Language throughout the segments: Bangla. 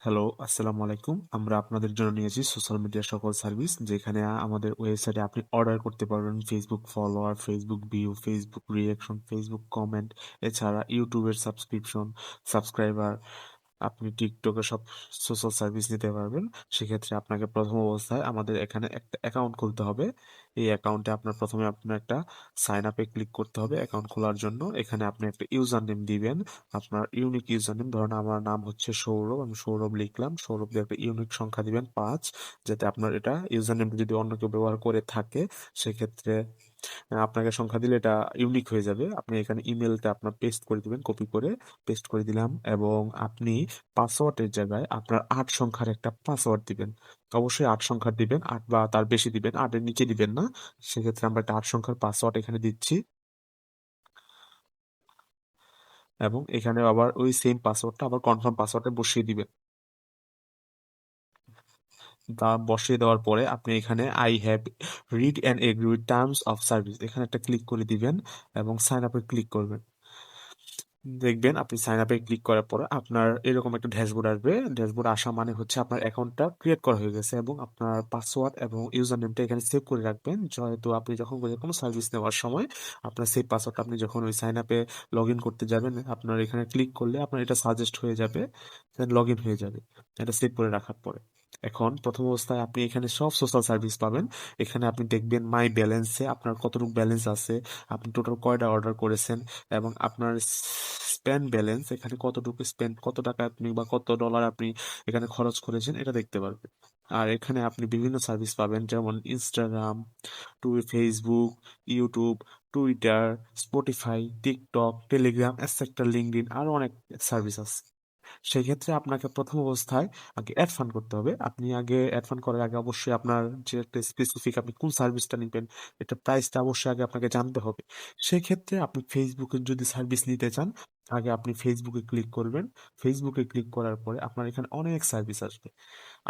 হ্যালো, আসসালামু আলাইকুম। আমরা আপনাদের জন্য নিয়েছি সোশ্যাল মিডিয়ার সকল সার্ভিস, যেখানে আমাদের ওয়েবসাইটে আপনি অর্ডার করতে পারবেন Facebook follower, Facebook view, Facebook reaction, Facebook comment, এছাড়া ইউটিউবের সাবস্ক্রাইবার, আপনি টিকটকের সব সোশ্যাল সার্ভিস নিতে পারবেন। সেক্ষেত্রে আপনাকে প্রথম অবস্থায় আমাদের এখানে একটা অ্যাকাউন্ট খুলতে হবে। এই অ্যাকাউন্টে আপনার একটা সাইন আপে ক্লিক করতে হবে অ্যাকাউন্ট খোলার জন্য। এখানে আপনি একটা ইউজার নেম দিবেন, আপনার ইউনিক ইউজার নেম। ধরুন আমার নাম হচ্ছে সৌরভ, আমি সৌরভ লিখলাম। সৌরভ দিয়ে একটা ইউনিক সংখ্যা দিবেন ৫, যাতে আপনার এটা ইউজার নেমটা যদি অন্য কেউ ব্যবহার করে থাকে সেক্ষেত্রে আপনাকে সংখ্যা দিলে এটা ইউনিক হয়ে যাবে। আপনি এখানে ইমেলটা আপনার পেস্ট করে দিবেন, কপি করে পেস্ট করে দিলাম। এবং আপনি পাসওয়ার্ডের জায়গায় আপনার ৮ সংখ্যার একটা পাসওয়ার্ড দিবেন। অবশ্যই ৮ সংখ্যার দিবেন, ৮ বা তার বেশি দিবেন, ৮ এর নিচে দিবেন না। সেক্ষেত্রে আমরা একটা ৮ সংখ্যার পাসওয়ার্ড এখানে দিচ্ছি, এবং এখানে আবার ওই সেম পাসওয়ার্ডটা আবার কনফার্ম পাসওয়ার্ডে বসিয়ে দিবেন। তা বসিয়ে দেওয়ার পরে আপনি এখানে I have read and agree with terms of service এখানে একটা ক্লিক করে দিবেন এবং সাইন আপে ক্লিক করবেন। দেখবেন আপনি সাইন আপে ক্লিক করার পরে আপনার এরকম একটা ড্যাশবোর্ড আসবে। ড্যাশবোর্ড আসা মানে হচ্ছে আপনার অ্যাকাউন্টটা ক্রিয়েট করা হয়ে গেছে, এবং আপনার পাসওয়ার্ড এবং ইউজার নেমটা এখানে সেভ করে রাখবেন। যেহেতু আপনি যখন কোনো সার্ভিস নেওয়ার সময় আপনার সেই পাসওয়ার্ডটা আপনি যখন ওই সাইন আপে লগ ইন করতে যাবেন, আপনার এখানে ক্লিক করলে আপনার এটা সাজেস্ট হয়ে যাবে, লগ ইন হয়ে যাবে এটা সেভ করে রাখার পরে। এখন প্রথম অবস্থায় আপনি এখানে সব সোশ্যাল সার্ভিস পাবেন। এখানে আপনি দেখবেন মাই ব্যালেন্সে আপনার কতটুকু ব্যালেন্স আছে, আপনি টোটাল কয়টা অর্ডার করেছেন, এবং আপনার স্পেন্ড ব্যালেন্স এখানে কতটুকু স্পেন্ড, কত টাকা আপনি বা কত ডলার আপনি এখানে খরচ করেছেন এটা দেখতে পারবেন। আর এখানে আপনি বিভিন্ন সার্ভিস পাবেন, যেমন Instagram, Facebook, YouTube, Twitter, Spotify, TikTok, Telegram, etcetera, LinkedIn, আরো অনেক সার্ভিস আছে। সেক্ষেত্রে আপনাকে প্রথম অবস্থায় আগে অ্যাড ফান্ড করতে হবে। আপনি আগে অ্যাড ফান্ড করার আগে অবশ্যই আপনার যে একটা স্পেসিফিক আপনি কোন সার্ভিসটা নিবেন, এটা প্রাইসটা অবশ্যই আগে আপনাকে জানতে হবে। সেক্ষেত্রে আপনি ফেসবুকের যদি সার্ভিস নিতে চান, আগে আপনি ফেসবুকে ক্লিক করবেন। ফেসবুকে ক্লিক করার পরে আপনার এখানে অনেক সার্ভিস আসবে।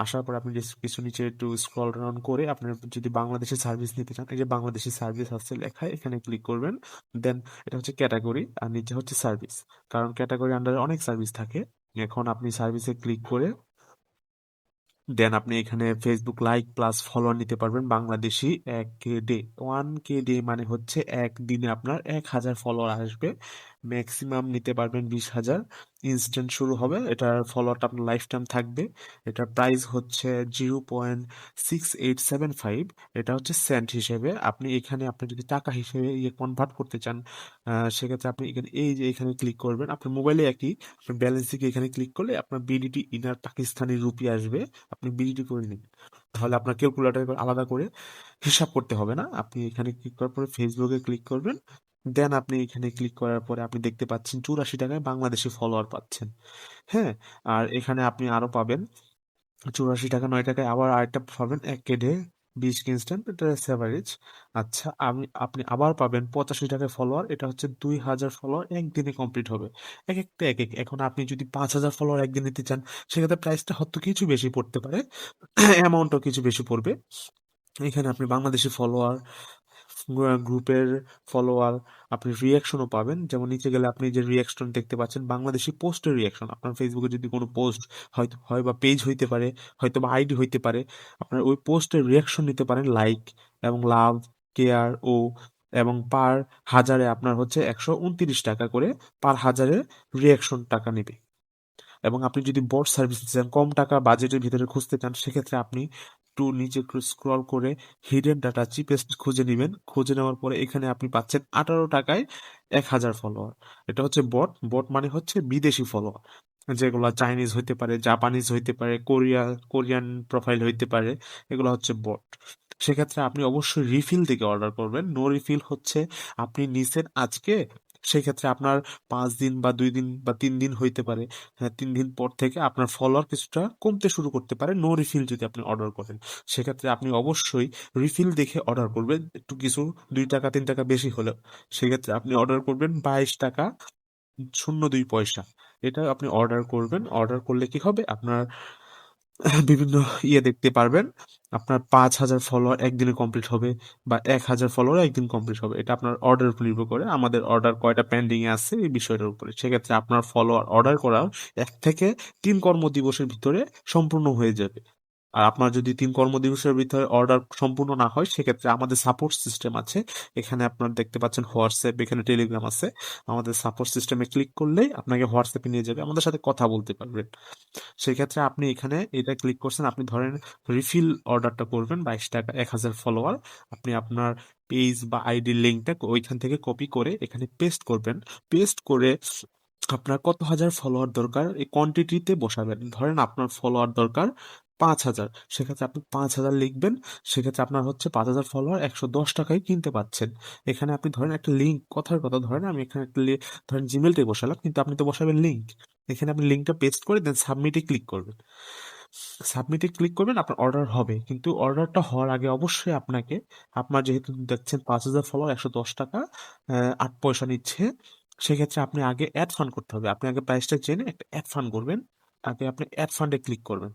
আসার পর আপনি just কিছু নিচে একটু স্ক্রল ডাউন করে আপনার যদি বাংলাদেশি সার্ভিস নিতে চান, এই যে বাংলাদেশি সার্ভিস আছে লেখা, এখানে ক্লিক করবেন। দেন এটা হচ্ছে ক্যাটাগরি, আর নিচে হচ্ছে সার্ভিস, কারণ ক্যাটাগরি আন্ডারে অনেক সার্ভিস থাকে। এখন আপনি সার্ভিসে ক্লিক করে দেন আপনি এখানে ফেসবুক লাইক প্লাস ফলোয়ার নিতে পারবেন বাংলাদেশি 1 কে ডে। 1 কে ডে মানে হচ্ছে একদিনে আপনার ১,০০০ ফলোয়ার আসবে। ম্যাক্সিমাম নিতে পারবেন ২০,০০০। ইনস্ট্যান্ট শুরু হবে, এটার ফলোয়ারটা আপনার লাইফ টাইম থাকবে। এটার প্রাইস হচ্ছে 0.6875। এটা হচ্ছে সেন্ট হিসেবে। আপনি এখানে আপনি যদি টাকা হিসেবে কনভার্ট করতে চান, সেক্ষেত্রে আপনি এখানে এই যে এখানে ক্লিক করবেন। আপনার মোবাইলে একই, আপনি ব্যালেন্স থেকে এখানে ক্লিক করলে আপনার বিডিটি ইনার পাকিস্তানি রুপি আসবে, আপনি বিডিটি করে নিন। তাহলে আপনার ক্যালকুলেটর আলাদা করে হিসাব করতে হবে না। আপনি এখানে ক্লিক করার পরে ফেসবুকে ক্লিক করবেন। দেন আপনি এখানে ক্লিক করার পরে আপনি দেখতে পাচ্ছেন ৮৪ টাকায় বাংলাদেশি ফলোয়ার পাচ্ছেন। হ্যাঁ, আর এখানে আপনি আরো পাবেন ৮৪ টাকা, ৯ টাকায় আবার আরেকটা পাবেন ১ কে ডে, ২০ কে ইনস্ট্যান্ট, এটা এভারেজ। আচ্ছা, আপনি আবার পাবেন ৮৫ টাকায় ফলোয়ার, এটা হচ্ছে ২,০০০ ফলোয়ার একদিনে কমপ্লিট হবে। এক একটা এক এক। এখন আপনি যদি ৫,০০০ ফলোয়ার একদিন নিতে চান, সেক্ষেত্রে প্রাইসটা হয়তো কিছু বেশি পড়তে পারে, অ্যামাউন্টও কিছু বেশি পড়বে। এখানে আপনি বাংলাদেশি ফলোয়ার, গ্রুপের ফলোয়ার, আপনি রিয়াকশনও পাবেন। যেমন নিচে গেলে আপনি যে রিয়াকশন দেখতে পাচ্ছেন, বাংলাদেশি পোস্টের রিয়াকশন। আপনার ফেসবুকে যদি কোনো পোস্ট হয়তো হয় বা পেজ হইতে পারে, হয়তো বা আইডি হইতে পারে, আপনার ওই পোস্টের রিয়াকশন নিতে পারেন, লাইক এবং লাভ, কেয়ার ও, এবং পার হাজারে আপনার হচ্ছে ১২৯ টাকা করে পার হাজারে রিয়াকশন টাকা নেবে। এবং আপনি যদি বট সার্ভিস নিতে চান, কম টাকা বাজেটের ভিতরে খুঁজতে চান, সেক্ষেত্রে আপনি একটু নিচে স্ক্রল করে হিডেন ডাটা চিপেস্ট খুঁজে নেবেন। খুঁজে নেওয়ার পরে এখানে আপনি পাচ্ছেন ১৮ টাকায় ১,০০০ ফলোয়ার। এটা হচ্ছে বট। বট মানে হচ্ছে বিদেশি ফলোয়ার, যেগুলো চাইনিজ হইতে পারে, জাপানিজ হইতে পারে, কোরিয়ান প্রোফাইল হইতে পারে, এগুলো হচ্ছে বট। সেক্ষেত্রে আপনি অবশ্যই রিফিল থেকে অর্ডার করবেন। নো রিফিল হচ্ছে আপনি নিছেন আজকে, সেক্ষেত্রে আপনার ৫ দিন বা ২ দিন বা ৩ দিন হইতে পারে, হ্যাঁ, ৩ দিন পর থেকে আপনার ফলোয়ার কিছুটা কমতে শুরু করতে পারে নো রিফিল যদি আপনি অর্ডার করেন। সেক্ষেত্রে আপনি অবশ্যই রিফিল দেখে অর্ডার করবেন, একটু কিছু ২ টাকা ৩ টাকা বেশি হলেও। সেক্ষেত্রে আপনি অর্ডার করবেন ২২ টাকা ০২ পয়সা। এটা আপনি অর্ডার করবেন। অর্ডার করলে কি হবে, আপনার বিভিন্ন দেখতে পারবেন। আপনার 5,000 ফলোয়ার একদিনে কমপ্লিট হবে বা 1,000 ফলোয়ার একদিন কমপ্লিট হবে। এটা আপনার অর্ডারের উপর নির্ভর করে। আমাদের অর্ডার কয়টা পেন্ডিং এ আছে এই বিষয়টার উপরে। সেক্ষেত্রে আপনার ফলোয়ার অর্ডার করা 1 থেকে 3 কর্মদিবসের ভিতরে সম্পূর্ণ হয়ে যাবে। আর আপনার যদি 3 কর্মদিবসের ভিতরে অর্ডার সম্পূর্ণ না হয় সেক্ষেত্রে আমাদের সাপোর্ট সিস্টেম আছে। এখানে আপনার দেখতে পাচ্ছেন হোয়াটসঅ্যাপ, এখানে টেলিগ্রাম আছে। আমাদের সাপোর্ট সিস্টেমে ক্লিক করলেই আপনাকে হোয়াটসঅ্যাপে নিয়ে যাবে। আমাদের সাথে কথা বলতে পারবেন। সেক্ষেত্রে আপনি এখানে এটা ক্লিক করছেন, আপনি ধরেন রিফিল অর্ডারটা করবেন 22 টাকা 1,000 ফলোয়ার। আপনি আপনার পেজ বা আইডির লিঙ্কটা ওইখান থেকে কপি করে এখানে পেস্ট করবেন। পেস্ট করে আপনার কত হাজার ফলোয়ার দরকার এই কোয়ান্টিটিতে বসাবেন। ধরেন আপনার ফলোয়ার দরকার 5,000, সেক্ষেত্রে আপনি 5,000 লিখবেন। সেক্ষেত্রে আপনার হচ্ছে 5,000 ফলোয়ার 110 টাকায় কিনতে পাচ্ছেন। এখানে আপনি ধরেন একটা লিঙ্ক, কথার কথা ধরেন আমি এখানে একটা ধরেন জিমেলটাই বসালাম, কিন্তু আপনি তো বসাবেন লিঙ্ক। এখানে আপনি লিঙ্কটা পেস্ট করে দেন সাবমিটে ক্লিক করবেন। সাবমিটে ক্লিক করবেন, আপনার অর্ডার হবে। কিন্তু অর্ডারটা হওয়ার আগে অবশ্যই আপনাকে, আপনার যেহেতু দেখছেন 5,000 ফলোয়ার 110 টাকা 8 পয়সা নিচ্ছে, সেক্ষেত্রে আপনি আগে অ্যাড ফান্ড করতে হবে। আপনি আগে প্রাইসটা জেনে একটা অ্যাড ফান্ড করবেন। আগে আপনি অ্যাড ফান্ডে ক্লিক করবেন।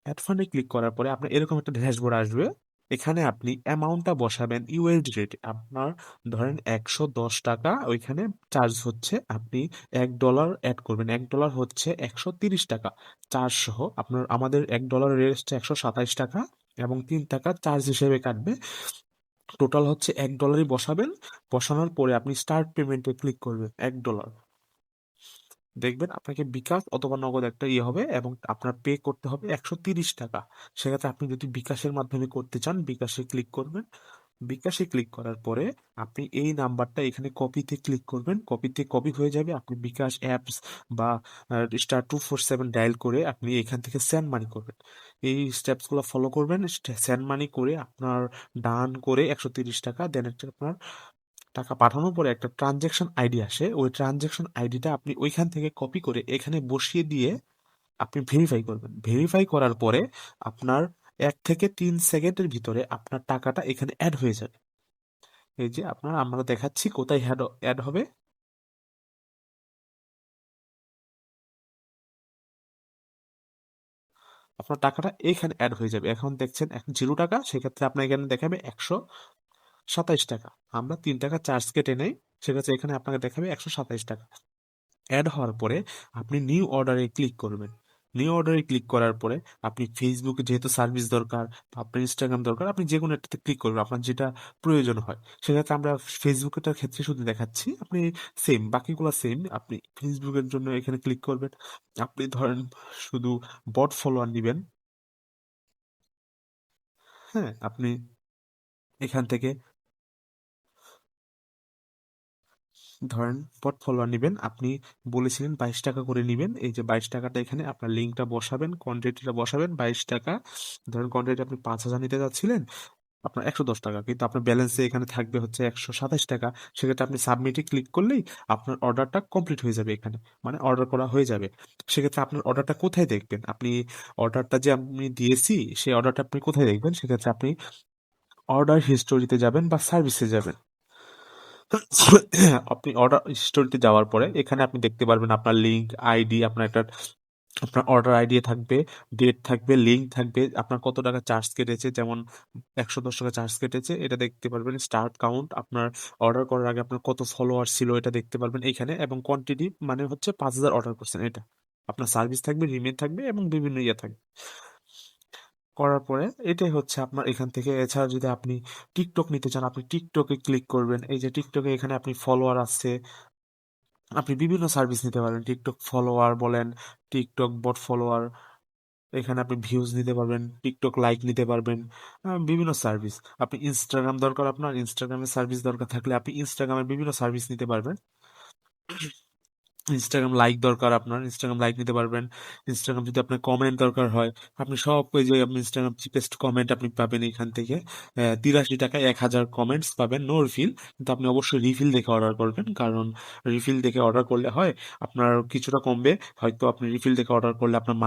অ্যাড ফান্ডে ক্লিক করার পরে আপনার এরকম একটা ড্যাশবোর্ড আসবে। এখানে আপনি অ্যামাউন্টটা বসাবেন ইউএসডি রেটে। আপনার ধরেন 110 টাকা ওইখানে চার্জ হচ্ছে। আপনি $1 অ্যাড করবেন। $1 হচ্ছে 130 টাকা চার্জ সহ। আপনার আমাদের $1 রেট হচ্ছে 127 টাকা এবং 3 টাকা চার্জ হিসেবে কাটবে। টোটাল হচ্ছে $1 বসাবেন। বসানোর পরে আপনি স্টার্ট পেমেন্টে ক্লিক করবেন $1। দেখবেন আপনাকে বিকাশ অথবা নগদ একটা হবে এবং আপনার পে করতে হবে 130 টাকা। সেক্ষেত্রে আপনি যদি বিকাশের মাধ্যমে করতে চান বিকাশে ক্লিক করবেন। বিকাশে ক্লিক করার পরে আপনি এই নাম্বারটা এখানে কপিতে ক্লিক করবেন। কপিতে কপি হয়ে যাবে। আপনি বিকাশ অ্যাপস বা *247 ডায়াল করে আপনি এখান থেকে সেন্ড মানি করবেন। এই স্টেপসগুলো ফলো করবেন। সেন্ড মানি করে আপনার ডান করে 130 টাকা দেন একটা আপনার টাকা পাঠানোর পরে একটা ট্রানজ্যাকশন আইডি আসে। ওই ট্রানজ্যাকশন আইডিটা আপনি ওইখান থেকে কপি করে এখানে বসিয়ে দিয়ে আপনি ভেরিফাই করবেন। ভেরিফাই করার পরে আপনার 1 থেকে 3 সেকেন্ডের ভিতরে আপনার টাকাটা এখানে অ্যাড হয়ে যাবে। এই যে আমরা দেখাচ্ছি কোথায় অ্যাড হবে। আপনার টাকাটা এখানে অ্যাড হয়ে যাবে। এখন দেখছেন এখন 0 টাকা, সেক্ষেত্রে আপনার এখানে দেখাবে 127 টাকা। আমরা 3 টাকা চার্জ কেটে নেই, সেক্ষেত্রে এখানে আপনাকে দেখাবে 127 টাকা। অ্যাড হওয়ার পরে আপনি নিউ অর্ডারে ক্লিক করবেন। নিউ অর্ডারে ক্লিক করার পরে আপনি ফেসবুকে যেহেতু সার্ভিস দরকার বা আপনার ইনস্টাগ্রাম দরকার, আপনি যে কোনো একটাতে ক্লিক করবেন আপনার যেটা প্রয়োজন হয়। সেক্ষেত্রে আমরা ফেসবুকের ক্ষেত্রে শুধু দেখাচ্ছি। আপনি সেম, বাকিগুলো সেম। আপনি ফেসবুকের জন্য এখানে ক্লিক করবেন। আপনি ধরেন শুধু বট ফলোয়ার নিবেন। হ্যাঁ, আপনি এখান থেকে ধরেন ফলোয়ার নিবেন। আপনি বলেছিলেন 22 টাকা করে নিবেন। এই যে 22 টাকাটা এখানে আপনার লিঙ্কটা বসাবেন, কোয়ান্টিটিটা বসাবেন 22 টাকা। ধরেন কোয়ান্টিটি আপনি 5,000 নিতে যাচ্ছিলেন, আপনার 110 টাকা, কিন্তু আপনার ব্যালেন্সে এখানে থাকবে হচ্ছে 127 টাকা। সেক্ষেত্রে আপনি সাবমিটে ক্লিক করলেই আপনার অর্ডারটা কমপ্লিট হয়ে যাবে এখানে, মানে অর্ডার করা হয়ে যাবে। সেক্ষেত্রে আপনার অর্ডারটা কোথায় দেখবেন? আপনি অর্ডারটা যে আমি দিয়েছি সেই অর্ডারটা আপনি কোথায় দেখবেন? সেক্ষেত্রে আপনি অর্ডার হিস্টোরিতে যাবেন বা সার্ভিসে যাবেন। আপনি অর্ডার স্টোরিতে যাওয়ার পরে এখানে আপনি দেখতে পারবেন আপনার লিঙ্ক আইডি, আপনার একটা আপনার অর্ডার আইডি থাকবে, ডেট থাকবে, লিঙ্ক থাকবে, আপনার কত টাকা চার্জ কেটেছে। যেমন 110 টাকা চার্জ কেটেছে এটা দেখতে পারবেন। স্টার্ট কাউন্ট, আপনার অর্ডার করার আগে আপনার কত ফলোয়ার ছিল এটা দেখতে পারবেন এইখানে। এবং কোয়ান্টিটি মানে হচ্ছে 5,000 অর্ডার করছেন এটা। আপনার সার্ভিস থাকবে, রিমেল থাকবে এবং বিভিন্ন থাকবে। করার পরে এটাই হচ্ছে আপনার এখান থেকে। এছাড়া যদি আপনি টিকটক নিতে চান আপনি টিকটকে ক্লিক করবেন। এই যে টিকটকে এখানে আপনি ফলোয়ার আছে, আপনি বিভিন্ন সার্ভিস নিতে পারবেন। টিকটক ফলোয়ার বলেন, টিকটক বট ফলোয়ার, এখানে আপনি ভিউজ নিতে পারবেন, টিকটক লাইক নিতে পারবেন, বিভিন্ন সার্ভিস। আপনি ইনস্টাগ্রাম দরকার, আপনার ইনস্টাগ্রামের সার্ভিস দরকার থাকলে আপনি ইনস্টাগ্রামের বিভিন্ন সার্ভিস নিতে পারবেন। ইনস্টাগ্রাম লাইক দরকার, আপনার ইনস্টাগ্রাম লাইক নিতে পারবেন। ইনস্টাগ্রাম যদি আপনার কমেন্ট দরকার হয়, আপনি সব পেজে আপনি ইনস্টাগ্রাম চিপেস্ট কমেন্ট আপনি পাবেন এখান থেকে। 83 টাকায় 1,000 কমেন্টস পাবেন, নো রিফিল। কিন্তু আপনি অবশ্যই রিফিল দেখে অর্ডার করবেন, কারণ রিফিল দেখে অর্ডার করলে হয় আপনার কিছুটা কমবে। হয়তো আপনি রিফিল দেখে অর্ডার করলে আপনার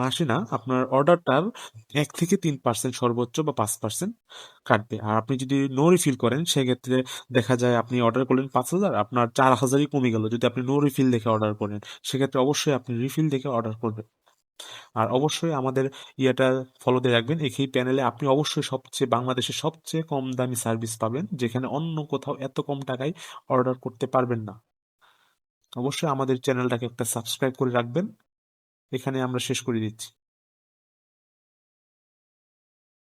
মাসে না, আপনার অর্ডারটার 1 থেকে 3% সর্বোচ্চ বা 5% কাটবে। আর আপনি যদি নো রিফিল করেন সেক্ষেত্রে দেখা যায় আপনি অর্ডার করলেন 5,000, আপনার 4,000ই কমে গেল যদি আপনি নো রিফিল দেখে অর্ডার করেন। সেক্ষেত্রে অবশ্যই আপনি রিফিল দেখে অর্ডার করবেন। আর অবশ্যই আমাদের ইয়েটা ফলো দিয়ে রাখবেন। এই প্যানেলে আপনি অবশ্যই সবচেয়ে বাংলাদেশের সবচেয়ে কম দামি সার্ভিস পাবেন, যেখানে অন্য কোথাও এত কম টাকায় অর্ডার করতে পারবেন না। অবশ্যই আমাদের চ্যানেলটাকে একটা সাবস্ক্রাইব করে রাখবেন। এখানে আমরা শেষ করে দিচ্ছি।